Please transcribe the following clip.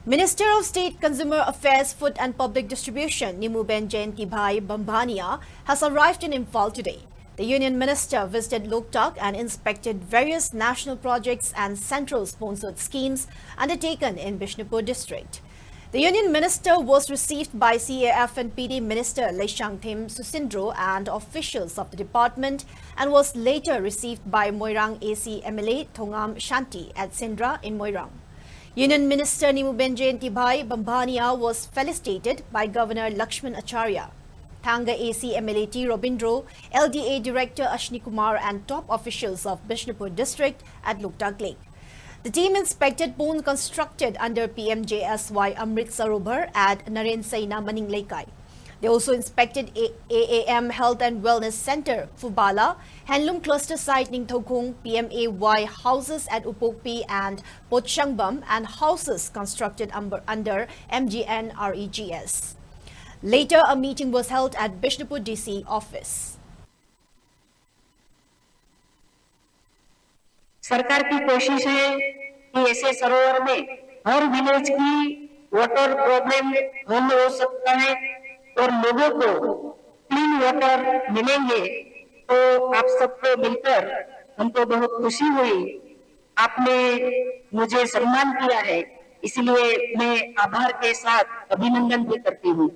Minister of State Consumer Affairs, Food and Public Distribution, Nimuben Jayantibhai Bambania, has arrived in Imphal today. The Union Minister visited Loktak and inspected various national projects and central-sponsored schemes undertaken in Bishnupur district. The Union Minister was received by CAF and PD Minister Leishangthim Susindro and officials of the department and was later received by Moirang AC MLA Thongam Shanti at Sindra in Moirang. Union Minister Nimuben Jayantibhai Bambania was felicitated by Governor Lakshman Acharya, Thanga AC MLA T. Robindro, LDA Director Ashni Kumar and top officials of Bishnupur district at Loktak Lake. The team inspected ponds constructed under PMJSY Amrit Sarovar at Naren Saina Maning Laikai. They also inspected AAM Health and Wellness Center, Fubala, Handloom Cluster Site Ningthokung, PMAY houses at Upokpi and Potchangbam, and houses constructed under MGN REGS. Later, a meeting was held at Bishnupur DC office. सरकार की कोशिश है कि ऐसे सरोवर में हर village की water problem हल हो सकता है और लोगों को क्लीन वाटर मिलेंगे। तो आप सबको मिलकर हमको बहुत खुशी हुई। आपने मुझे सम्मान किया है, इसलिए मैं आभार के साथ अभिनंदन भी करती हूँ।